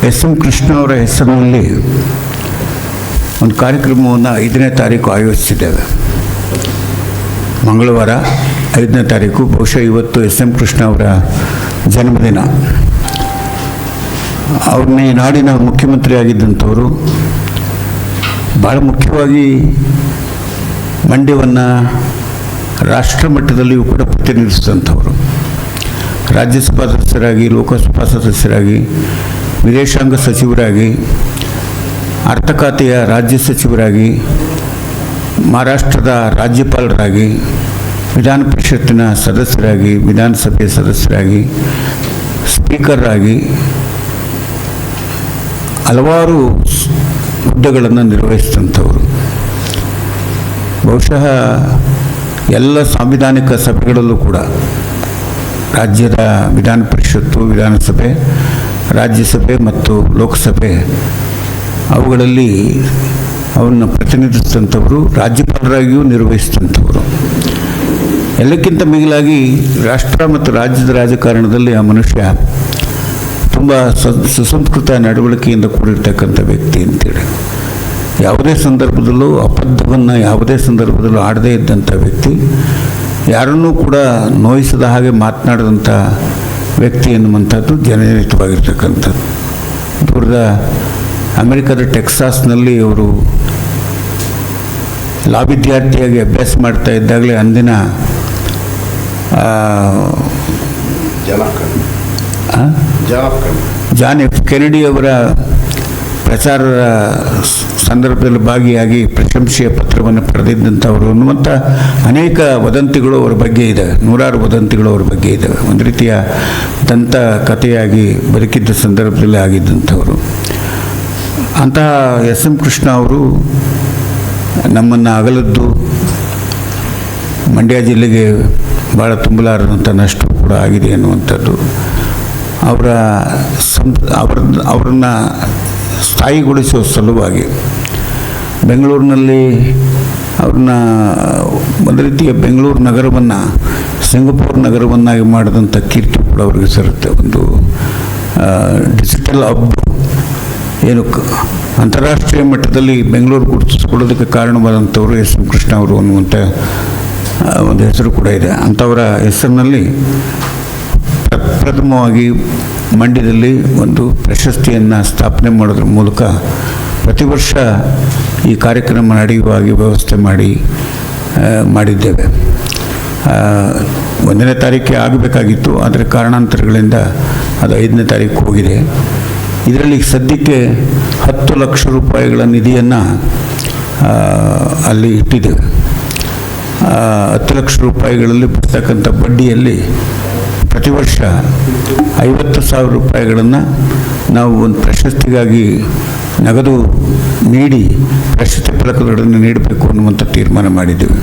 S M Krishna ಅವರ ಹೆಸರಿನಲ್ಲಿ ಒಂದು ಕಾರ್ಯಕ್ರಮವನ್ನು 5ನೇ ತಾರೀಕು ಆಯೋಜಿಸಿದ್ದೇವೆ. ಮಂಗಳವಾರ 5ನೇ ತಾರೀಕು. ಬಹುಶಃ ಇವತ್ತು ಎಸ್ ಎಂ ಕೃಷ್ಣ ಅವರ ಜನ್ಮದಿನ. ಅವ್ರನ್ನ ಈ ನಾಡಿನ ಮುಖ್ಯಮಂತ್ರಿ ಆಗಿದ್ದಂಥವರು. ಭಾಳ ಮುಖ್ಯವಾಗಿ ಮಂಡ್ಯವನ್ನು ರಾಷ್ಟ್ರ ಮಟ್ಟದಲ್ಲಿಯೂ ಕೂಡ ಪ್ರತಿನಿಧಿಸಿದಂಥವರು. ರಾಜ್ಯಸಭಾ ಸದಸ್ಯರಾಗಿ, ಲೋಕಸಭಾ ಸದಸ್ಯರಾಗಿ, ವಿದೇಶಾಂಗ ಸಚಿವರಾಗಿ, ಅರ್ಥ ಖಾತೆಯ ರಾಜ್ಯ ಸಚಿವರಾಗಿ, ಮಹಾರಾಷ್ಟ್ರದ ರಾಜ್ಯಪಾಲರಾಗಿ, ವಿಧಾನ ಪರಿಷತ್ತಿನ ಸದಸ್ಯರಾಗಿ, ವಿಧಾನಸಭೆಯ ಸದಸ್ಯರಾಗಿ, ಸ್ಪೀಕರ್ ಆಗಿ ಹಲವಾರು ಹುದ್ದೆಗಳನ್ನು ನಿರ್ವಹಿಸಿದಂಥವರು. ಬಹುಶಃ ಎಲ್ಲ ಸಾಂವಿಧಾನಿಕ ಸಭೆಗಳಲ್ಲೂ ಕೂಡ ರಾಜ್ಯದ ವಿಧಾನ ಪರಿಷತ್ತು, ವಿಧಾನಸಭೆ, ರಾಜ್ಯಸಭೆ ಮತ್ತು ಲೋಕಸಭೆ ಅವುಗಳಲ್ಲಿ ಅವನ್ನ ಪ್ರತಿನಿಧಿಸಿದಂಥವರು, ರಾಜ್ಯಪಾಲರಾಗಿಯೂ ನಿರ್ವಹಿಸಿದಂಥವರು. ಎಲ್ಲಕ್ಕಿಂತ ಮಿಗಿಲಾಗಿ ರಾಷ್ಟ್ರ ಮತ್ತು ರಾಜ್ಯದ ರಾಜಕಾರಣದಲ್ಲಿ ಆ ಮನುಷ್ಯ ತುಂಬ ಸುಸಂಸ್ಕೃತ ನಡವಳಿಕೆಯಿಂದ ಕೂಡಿರ್ತಕ್ಕಂಥ ವ್ಯಕ್ತಿ ಅಂತೇಳಿ. ಯಾವುದೇ ಸಂದರ್ಭದಲ್ಲೂ ಅಬದ್ಧವನ್ನು ಯಾವುದೇ ಸಂದರ್ಭದಲ್ಲೂ ಆಡದೇ ಇದ್ದಂಥ ವ್ಯಕ್ತಿ, ಯಾರನ್ನೂ ಕೂಡ ನೋಯಿಸದ ಹಾಗೆ ಮಾತನಾಡಿದಂಥ ವ್ಯಕ್ತಿ ಎನ್ನುವಂಥದ್ದು ಜನಜನಿತವಾಗಿರ್ತಕ್ಕಂಥದ್ದು. ದೂರದ ಅಮೆರಿಕದ ಟೆಕ್ಸಾಸ್ನಲ್ಲಿ ಅವರು ಲಾ ವಿದ್ಯಾರ್ಥಿಯಾಗಿ ಅಭ್ಯಾಸ ಮಾಡ್ತಾ ಇದ್ದಾಗಲೇ ಅಂದಿನ ಜಾನ್ ಎಫ್ ಕೆನೆಡಿ ಅವರ ಪ್ರಚಾರದ ಸಂದರ್ಭದಲ್ಲಿ ಭಾಗಿಯಾಗಿ ಪ್ರಶಂಸೆಯ ಪತ್ರವನ್ನು ಪಡೆದಿದ್ದಂಥವರು ಅನ್ನುವಂಥ ಅನೇಕ ವದಂತಿಗಳು ಅವರ ಬಗ್ಗೆ ಇದ್ದಾವೆ. ನೂರಾರು ವದಂತಿಗಳು ಅವರ ಬಗ್ಗೆ ಇದ್ದಾವೆ. ಒಂದು ರೀತಿಯ ದಂತ ಕಥೆಯಾಗಿ ಬದುಕಿದ್ದ ಸಂದರ್ಭದಲ್ಲಿ ಆಗಿದ್ದಂಥವರು. ಅಂತಹ ಎಸ್ ಎಂ ಕೃಷ್ಣ ಅವರು ನಮ್ಮನ್ನು ಅಗಲದ್ದು ಮಂಡ್ಯ ಜಿಲ್ಲೆಗೆ ಭಾಳ ತುಂಬಲಾರದಂಥ ನಷ್ಟ ಕೂಡ ಆಗಿದೆ ಅನ್ನುವಂಥದ್ದು. ಅವರನ್ನು ಸ್ಥಾಯಿಗೊಳಿಸುವ ಸಲುವಾಗಿ ಬೆಂಗಳೂರಿನಲ್ಲಿ ಅವ್ರನ್ನ ಒಂದು ರೀತಿಯ ಬೆಂಗಳೂರು ನಗರವನ್ನು ಸಿಂಗಪೂರ್ ನಗರವನ್ನಾಗಿ ಮಾಡಿದಂಥ ಕೀರ್ತಿ ಕೂಡ ಅವ್ರಿಗೆ ಸರುತ್ತೆ. ಒಂದು ಡಿಜಿಟಲ್ ಹಬ್, ಏನು ಅಂತಾರಾಷ್ಟ್ರೀಯ ಮಟ್ಟದಲ್ಲಿ ಬೆಂಗಳೂರು ಗುರುತಿಸಿಕೊಳ್ಳೋದಕ್ಕೆ ಕಾರಣವಾದಂಥವರು ಎಸ್ ಎಂ ಕೃಷ್ಣ ಅವರು ಅನ್ನುವಂಥ ಒಂದು ಹೆಸರು ಕೂಡ ಇದೆ. ಅಂಥವರ ಹೆಸರಿನಲ್ಲಿ ಪ್ರಥಮವಾಗಿ ಮಂಡ್ಯದಲ್ಲಿ ಒಂದು ಪ್ರಶಸ್ತಿಯನ್ನು ಸ್ಥಾಪನೆ ಮಾಡೋದ್ರ ಮೂಲಕ ಪ್ರತಿ ವರ್ಷ ಈ ಕಾರ್ಯಕ್ರಮ ನಡೆಯುವಾಗಿ ವ್ಯವಸ್ಥೆ ಮಾಡಿದ್ದೇವೆ. 1ನೇ ತಾರೀಕೆ ಆಗಬೇಕಾಗಿತ್ತು, ಆದರೆ ಕಾರಣಾಂತರಗಳಿಂದ ಅದು 5ನೇ ತಾರೀಕು ಹೋಗಿದೆ. ಇದರಲ್ಲಿ ಸದ್ಯಕ್ಕೆ 10 ಲಕ್ಷ ರೂಪಾಯಿಗಳ ನಿಧಿಯನ್ನು ಅಲ್ಲಿ ಇಟ್ಟಿದ್ದೇವೆ. 10 ಲಕ್ಷ ರೂಪಾಯಿಗಳಲ್ಲಿ ಬರ್ತಕ್ಕಂಥ ಬಡ್ಡಿಯಲ್ಲಿ ಪ್ರತಿ ವರ್ಷ 50,000 ರೂಪಾಯಿಗಳನ್ನು ನಾವು ಒಂದು ಪ್ರಶಸ್ತಿಗಾಗಿ ನಗದು ನೀಡಿ ಪ್ರಶಸ್ತಿ ಫಲಕಗಳನ್ನು ನೀಡಬೇಕು ಅನ್ನುವಂಥ ತೀರ್ಮಾನ ಮಾಡಿದ್ದೇವೆ.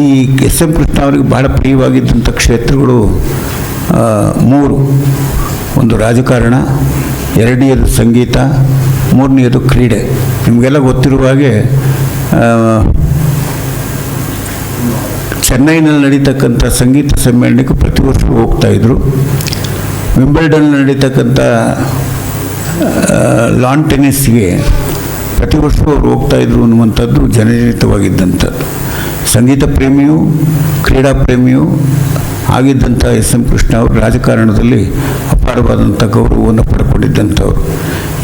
ಈ ಎಸ್ ಎಂ ಕೃಷ್ಣ ಅವರಿಗೆ ಬಹಳ ಪ್ರಿಯವಾಗಿದ್ದಂಥ ಕ್ಷೇತ್ರಗಳು 3. ಒಂದು ರಾಜಕಾರಣ, 2ನೇದು ಸಂಗೀತ, 3ನೇದು ಕ್ರೀಡೆ. ನಿಮಗೆಲ್ಲ ಗೊತ್ತಿರುವ ಹಾಗೆ ಚೆನ್ನೈನಲ್ಲಿ ನಡೀತಕ್ಕಂಥ ಸಂಗೀತ ಸಮ್ಮೇಳನಕ್ಕೆ ಪ್ರತಿ ವರ್ಷವೂ ಹೋಗ್ತಾಯಿದ್ರು. ವಿಂಬಲ್ಡನ್ನಲ್ಲಿ ನಡೀತಕ್ಕಂಥ ಲಾನ್ ಟೆನ್ನಿಸ್ಗೆ ಪ್ರತಿ ವರ್ಷವೂ ಅವರು ಹೋಗ್ತಾಯಿದ್ರು ಅನ್ನುವಂಥದ್ದು ಜನಜನಿತವಾಗಿದ್ದಂಥದ್ದು. ಸಂಗೀತ ಪ್ರೇಮಿಯೂ ಕ್ರೀಡಾ ಪ್ರೇಮಿಯೂ ಆಗಿದ್ದಂಥ ಎಸ್ ಎಂ ಕೃಷ್ಣ ಅವರು ರಾಜಕಾರಣದಲ್ಲಿ ಅಪಾರವಾದಂಥ ಗೌರವವನ್ನು ಪಡ್ಕೊಂಡಿದ್ದಂಥವ್ರು.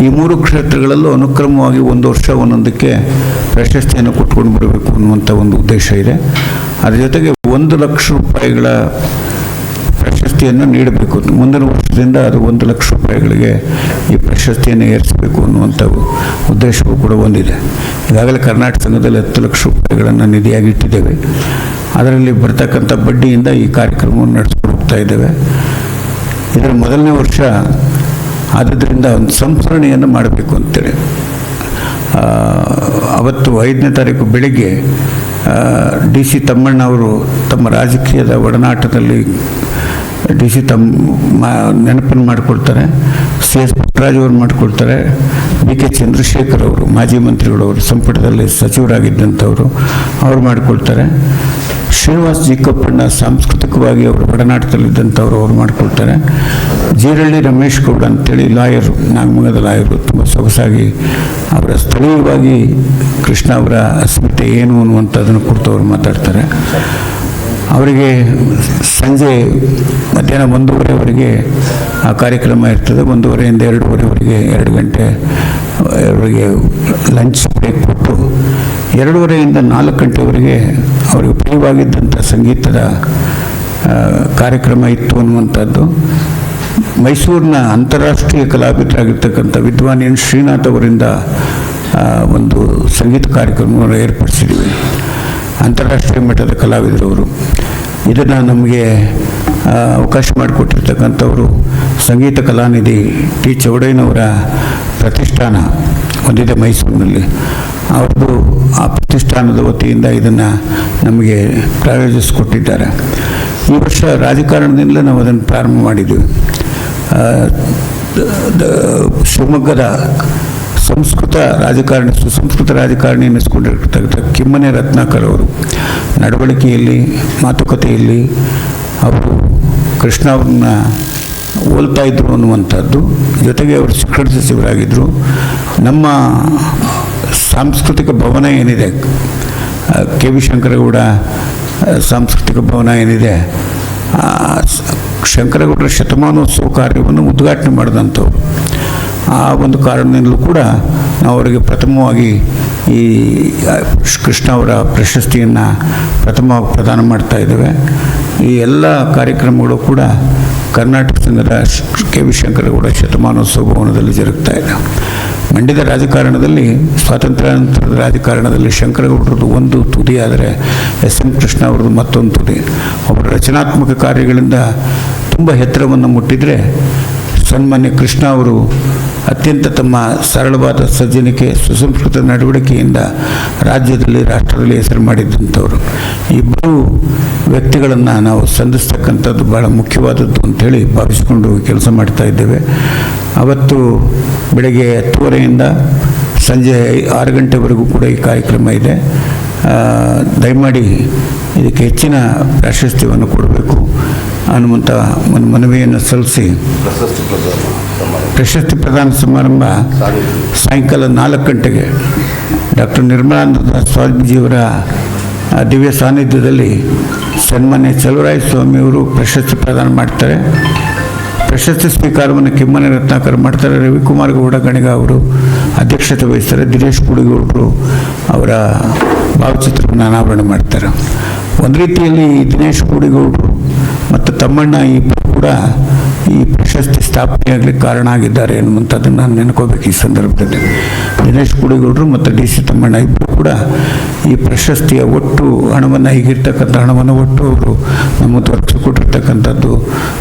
ಈ 3 ಕ್ಷೇತ್ರಗಳಲ್ಲೂ ಅನುಕ್ರಮವಾಗಿ ಒಂದು ವರ್ಷ ಒಂದೊಂದಕ್ಕೆ ಪ್ರಶಸ್ತಿಯನ್ನು ಕೊಟ್ಕೊಂಡು ಬರಬೇಕು ಅನ್ನುವಂಥ ಒಂದು ಉದ್ದೇಶ ಇದೆ. ಅದರ ಜೊತೆಗೆ 1 ಲಕ್ಷ ರೂಪಾಯಿಗಳ ಪ್ರಶಸ್ತಿಯನ್ನು ನೀಡಬೇಕು. ಮುಂದಿನ ವರ್ಷದಿಂದ ಅದು 1 ಲಕ್ಷ ರೂಪಾಯಿಗಳಿಗೆ ಈ ಪ್ರಶಸ್ತಿಯನ್ನು ಏರಿಸಬೇಕು ಅನ್ನುವಂಥ ಉದ್ದೇಶವೂ ಕೂಡ ಹೊಂದಿದೆ. ಈಗಾಗಲೇ ಕರ್ನಾಟಕ ಸಂಘದಲ್ಲಿ 10 ಲಕ್ಷ ರೂಪಾಯಿಗಳನ್ನು ನಿಧಿಯಾಗಿ ಇಟ್ಟಿದ್ದೇವೆ. ಅದರಲ್ಲಿ ಬರ್ತಕ್ಕಂಥ ಬಡ್ಡಿಯಿಂದ ಈ ಕಾರ್ಯಕ್ರಮವನ್ನು ನಡೆಸ್ಕೊಂಡು ಹೋಗ್ತಾ ಇದ್ದೇವೆ. ಇದರ 1ನೇ ವರ್ಷ ಆದ್ದರಿಂದ ಒಂದು ಸಂಸ್ಮರಣೆಯನ್ನು ಮಾಡಬೇಕು ಅಂತೇಳಿ ಅವತ್ತು 5ನೇ ತಾರೀಕು ಬೆಳಗ್ಗೆ ಡಿ ಸಿ ತಮ್ಮಣ್ಣ ಅವರು ತಮ್ಮ ರಾಜಕೀಯದ ಒಡನಾಟದಲ್ಲಿ ಡಿ ಸಿ ನೆನಪನ್ನು ಮಾಡಿಕೊಡ್ತಾರೆ. ಸಿ ಎಸ್ ಪುಟ್ಟರಾಜ್ ಅವರು ಮಾಡಿಕೊಡ್ತಾರೆ. ಬಿ ಕೆ ಚಂದ್ರಶೇಖರ್ ಅವರು ಮಾಜಿ ಮಂತ್ರಿಗಳವರು, ಸಂಪುಟದಲ್ಲಿ ಸಚಿವರಾಗಿದ್ದಂಥವರು, ಅವರು ಮಾಡಿಕೊಳ್ತಾರೆ. ಶ್ರೀನಿವಾಸ್ ಜಿ ಕಪ್ಪಣ್ಣ ಸಾಂಸ್ಕೃತಿಕವಾಗಿ ಅವರು ಒಡನಾಟದಲ್ಲಿದ್ದಂಥವ್ರು ಅವ್ರು ಮಾಡಿಕೊಳ್ತಾರೆ. ಜೀರಳ್ಳಿ ರಮೇಶ್ ಗೌಡ ಅಂತೇಳಿ ಲಾಯರು, ನಾಗಮಂಗಲದ ಲಾಯರು, ತುಂಬ ಸೊಗಸಾಗಿ ಅವರ ಸ್ಥಳೀಯವಾಗಿ ಕೃಷ್ಣ ಅವರ ಅಸ್ಮಿತೆ ಏನು ಅನ್ನುವಂಥದ್ದನ್ನು ಕುರಿತು ಅವರು ಮಾತಾಡ್ತಾರೆ. ಅವರಿಗೆ ಸಂಜೆ ಮಧ್ಯಾಹ್ನ 1:30ವರೆಗೆ ಆ ಕಾರ್ಯಕ್ರಮ ಇರ್ತದೆ. 1:30ಯಿಂದ 2:30ವರೆಗೆ 2 ಗಂಟೆ ಅವರಿಗೆ ಲಂಚ್ ಬ್ರೇಕ್ ಕೊಟ್ಟು 2:30ಯಿಂದ 4 ಗಂಟೆವರೆಗೆ ಅವರಿಗೆ ಪ್ರಿಯವಾಗಿದ್ದಂಥ ಸಂಗೀತದ ಕಾರ್ಯಕ್ರಮ ಇತ್ತು ಅನ್ನುವಂಥದ್ದು ಮೈಸೂರಿನ ಅಂತಾರಾಷ್ಟ್ರೀಯ ಕಲಾವಿದರಾಗಿರ್ತಕ್ಕಂಥ ವಿದ್ವಾನ್ ಎನ್ ಶ್ರೀನಾಥ್ ಅವರಿಂದ ಒಂದು ಸಂಗೀತ ಕಾರ್ಯಕ್ರಮವನ್ನು ಏರ್ಪಡಿಸಿದ್ದೀವಿ. ಅಂತಾರಾಷ್ಟ್ರೀಯ ಮಟ್ಟದ ಕಲಾವಿದರವರು. ಇದನ್ನು ನಮಗೆ ಅವಕಾಶ ಮಾಡಿಕೊಟ್ಟಿರ್ತಕ್ಕಂಥವರು ಸಂಗೀತ ಕಲಾನಿಧಿ ಟಿ ಚೌಡಯ್ಯನವರ ಪ್ರತಿಷ್ಠಾನ ಹೊಂದಿದೆ ಮೈಸೂರಿನಲ್ಲಿ. ಅವ್ರದ್ದು ಆ ಪ್ರತಿಷ್ಠಾನದ ವತಿಯಿಂದ ಇದನ್ನು ನಮಗೆ ಪ್ರಾಯೋಜಿಸಿಕೊಟ್ಟಿದ್ದಾರೆ. ಈ ವರ್ಷ ರಾಜಕಾರಣದಿಂದಲೇ ನಾವು ಅದನ್ನು ಪ್ರಾರಂಭ ಮಾಡಿದ್ದೀವಿ. ಶಿವಮೊಗ್ಗದ ಸುಸಂಸ್ಕೃತ ರಾಜಕಾರಣಿ ಎನ್ನಿಸ್ಕೊಂಡಿರ್ತಕ್ಕಂಥ ಕಿಮ್ಮನೆ ರತ್ನಾಕರ್ ಅವರು ನಡವಳಿಕೆಯಲ್ಲಿ, ಮಾತುಕತೆಯಲ್ಲಿ ಅವರು ಕೃಷ್ಣ ಅವ್ರನ್ನ ಹೋಲ್ತಾ ಇದ್ದರು ಅನ್ನುವಂಥದ್ದು. ಜೊತೆಗೆ ಅವರು ಶಿಕ್ಷಣ ಸಚಿವರಾಗಿದ್ದರು. ನಮ್ಮ ಸಾಂಸ್ಕೃತಿಕ ಭವನ ಏನಿದೆ, ಕೆ ವಿ ಶಂಕರಗೌಡ ಸಾಂಸ್ಕೃತಿಕ ಭವನ ಏನಿದೆ, ಶಂಕರಗೌಡರ ಶತಮಾನೋತ್ಸವ ಕಾರ್ಯವನ್ನು ಉದ್ಘಾಟನೆ ಮಾಡಿದಂಥವ್ರು. ಆ ಒಂದು ಕಾರಣದಿಂದಲೂ ಕೂಡ ನಾವು ಅವರಿಗೆ ಪ್ರಥಮವಾಗಿ ಈ ಕೃಷ್ಣ ಅವರ ಪ್ರಶಸ್ತಿಯನ್ನು ಪ್ರಥಮವಾಗಿ ಪ್ರದಾನ ಮಾಡ್ತಾ ಇದ್ದೇವೆ. ಈ ಎಲ್ಲ ಕಾರ್ಯಕ್ರಮಗಳು ಕೂಡ ಕರ್ನಾಟಕ ಸಂಘದ ಕೆ ವಿ ಶಂಕರಗೌಡ ಶತಮಾನೋತ್ಸವ ಭವನದಲ್ಲಿ ಜರುಗ್ತಾ ಇದೆ. ಮಂಡ್ಯದ ರಾಜಕಾರಣದಲ್ಲಿ, ಸ್ವಾತಂತ್ರ್ಯಾನಂತರದ ರಾಜಕಾರಣದಲ್ಲಿ ಶಂಕರಗೌಡರದ್ದು ಒಂದು ತುದಿ ಆದರೆ ಎಸ್ ಎಂ ಕೃಷ್ಣ ಅವ್ರದ್ದು ಮತ್ತೊಂದು ತುದಿ. ಅವರ ರಚನಾತ್ಮಕ ಕಾರ್ಯಗಳಿಂದ ತುಂಬ ಎತ್ತರವನ್ನು ಮುಟ್ಟಿದರೆ, ಸನ್ಮಾನ್ಯ ಕೃಷ್ಣ ಅವರು ಅತ್ಯಂತ ತಮ್ಮ ಸರಳವಾದ ಸಜ್ಜನಿಕೆ, ಸುಸಂಸ್ಕೃತ ನಡವಳಿಕೆಯಿಂದ ರಾಜ್ಯದಲ್ಲಿ, ರಾಷ್ಟ್ರದಲ್ಲಿ ಹೆಸರು ಮಾಡಿದ್ದಂಥವ್ರು. ಇಬ್ಬರು ವ್ಯಕ್ತಿಗಳನ್ನು ನಾವು ಸಂಧಿಸ್ತಕ್ಕಂಥದ್ದು ಭಾಳ ಮುಖ್ಯವಾದದ್ದು ಅಂಥೇಳಿ ಭಾವಿಸಿಕೊಂಡು ಕೆಲಸ ಮಾಡ್ತಾ ಇದ್ದೇವೆ. ಅವತ್ತು ಬೆಳಗ್ಗೆ 10:30ಯಿಂದ ಸಂಜೆ 6 ಗಂಟೆವರೆಗೂ ಕೂಡ ಈ ಕಾರ್ಯಕ್ರಮ ಇದೆ. ದಯಮಾಡಿ ಇದಕ್ಕೆ ಹೆಚ್ಚಿನ ಪ್ರಾಶಸ್ತ್ಯವನ್ನು ಕೊಡಬೇಕು ಅನ್ನುವಂಥ ಒಂದು ಮನವಿಯನ್ನು ಸಲ್ಲಿಸಿ, ಪ್ರಶಸ್ತಿ ಪ್ರದಾನ ಸಮಾರಂಭ ಸಾಯಂಕಾಲ 4 ಗಂಟೆಗೆ ಡಾಕ್ಟರ್ ನಿರ್ಮಲಾನಂದ ಸ್ವಾಮೀಜಿಯವರ ದಿವ್ಯ ಸಾನ್ನಿಧ್ಯದಲ್ಲಿ ಸನ್ಮಾನ್ಯ ಚಲುವರಾಯ ಸ್ವಾಮಿಯವರು ಪ್ರಶಸ್ತಿ ಪ್ರದಾನ ಮಾಡ್ತಾರೆ. ಪ್ರಶಸ್ತಿ ಸ್ವೀಕಾರವನ್ನು ಕಿಮ್ಮನೆ ರತ್ನಾಕರ್ ಮಾಡ್ತಾರೆ. ರವಿಕುಮಾರ್ ಗೌಡ ಗಣಿಗ ಅವರು ಅಧ್ಯಕ್ಷತೆ ವಹಿಸ್ತಾರೆ. ದಿನೇಶ್ ಗುಡಿಗೌಡರು ಅವರ ಭಾವಚಿತ್ರವನ್ನು ಅನಾವರಣ ಮಾಡ್ತಾರೆ. ಒಂದು ರೀತಿಯಲ್ಲಿ ದಿನೇಶ್ ಗುಡಿಗೌಡರು ಮತ್ತು ತಮ್ಮಣ್ಣ ಇಬ್ಬರು ಕೂಡ ಈ ಪ್ರಶಸ್ತಿ ಸ್ಥಾಪನೆಯಾಗಲಿಕ್ಕೆ ಕಾರಣ ಆಗಿದ್ದಾರೆ ಎನ್ನುವಂಥದ್ದನ್ನು ನಾನು ನೆನ್ಕೋಬೇಕು ಈ ಸಂದರ್ಭದಲ್ಲಿ. ದಿನೇಶ್ ಗುಡಿಗೌಡರು ಮತ್ತು ಡಿ ಸಿ ತಮ್ಮಣ್ಣ ಇಬ್ಬರು ಕೂಡ ಈ ಪ್ರಶಸ್ತಿಯ ಒಟ್ಟು ಹಣವನ್ನು, ಈಗಿರ್ತಕ್ಕಂಥ ಹಣವನ್ನು ಒಟ್ಟು ಅವರು ನಮ್ಮ ದೊರಕಿಸಿಕೊಟ್ಟಿರ್ತಕ್ಕಂಥದ್ದು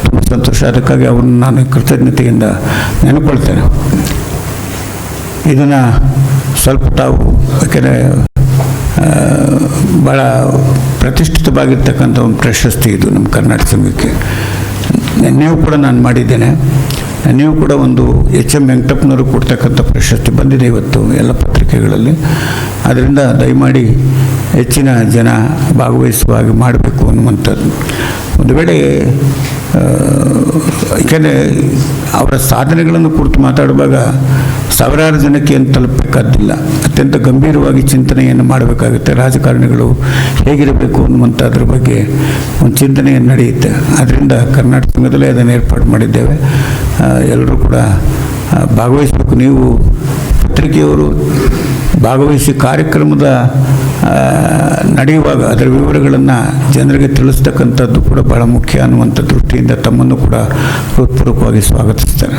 ತುಂಬ ಸಂತೋಷ. ಅದಕ್ಕಾಗಿ ಅವ್ರನ್ನ ನಾನು ಕೃತಜ್ಞತೆಯಿಂದ ನೆನಕೊಳ್ತೇನೆ. ಇದನ್ನು ಸ್ವಲ್ಪ ತಾವು, ಯಾಕೆಂದರೆ ಭಾಳ ಪ್ರತಿಷ್ಠಿತವಾಗಿರ್ತಕ್ಕಂಥ ಒಂದು ಪ್ರಶಸ್ತಿ ಇದು ನಮ್ಮ ಕರ್ನಾಟಕ ಸಂಘಕ್ಕೆ. ನಿನ್ನೆಯೂ ಕೂಡ ನಾನು ಮಾಡಿದ್ದೇನೆ. ನೀವು ಕೂಡ ಒಂದು ಎಚ್.ಎಂ. ವೆಂಕಟಪ್ಪನವರು ಕೊಡ್ತಕ್ಕಂಥ ಪ್ರಶಸ್ತಿ ಬಂದಿದೆ ಇವತ್ತು ಎಲ್ಲ ಪತ್ರಿಕೆಗಳಲ್ಲಿ. ಅದರಿಂದ ದಯಮಾಡಿ ಹೆಚ್ಚಿನ ಜನ ಭಾಗವಹಿಸುವ ಹಾಗೆ ಮಾಡಬೇಕು ಅನ್ನುವಂಥದ್ದು. ಒಂದು ವೇಳೆ ಯಾಕೆಂದರೆ ಅವರ ಸಾಧನೆಗಳನ್ನು ಕುರಿತು ಮಾತಾಡುವಾಗ ಸಾವಿರಾರು ಜನಕ್ಕೆ ಏನು ತಲುಪಬೇಕಾದ್ದಿಲ್ಲ. ಅತ್ಯಂತ ಗಂಭೀರವಾಗಿ ಚಿಂತನೆಯನ್ನು ಮಾಡಬೇಕಾಗುತ್ತೆ. ರಾಜಕಾರಣಿಗಳು ಹೇಗಿರಬೇಕು ಅನ್ನುವಂಥದ್ರ ಬಗ್ಗೆ ಒಂದು ಚಿಂತನೆಯನ್ನು ನಡೆಯುತ್ತೆ. ಆದ್ದರಿಂದ ಕರ್ನಾಟಕ ಸಂಘದಲ್ಲೇ ಅದನ್ನು ಏರ್ಪಾಡು ಮಾಡಿದ್ದೇವೆ. ಎಲ್ಲರೂ ಕೂಡ ಭಾಗವಹಿಸಬೇಕು. ನೀವು ಪತ್ರಿಕೆಯವರು ಭಾಗವಹಿಸಿ ಕಾರ್ಯಕ್ರಮದ ನಡೆಯುವಾಗ ಅದರ ವಿವರಗಳನ್ನು ಜನರಿಗೆ ತಿಳಿಸ್ತಕ್ಕಂಥದ್ದು ಕೂಡ ಬಹಳ ಮುಖ್ಯ ಅನ್ನುವಂಥ ದೃಷ್ಟಿಯಿಂದ ತಮ್ಮನ್ನು ಕೂಡ ಹೃತ್ಪೂರ್ವಕವಾಗಿ ಸ್ವಾಗತಿಸ್ತಾರೆ.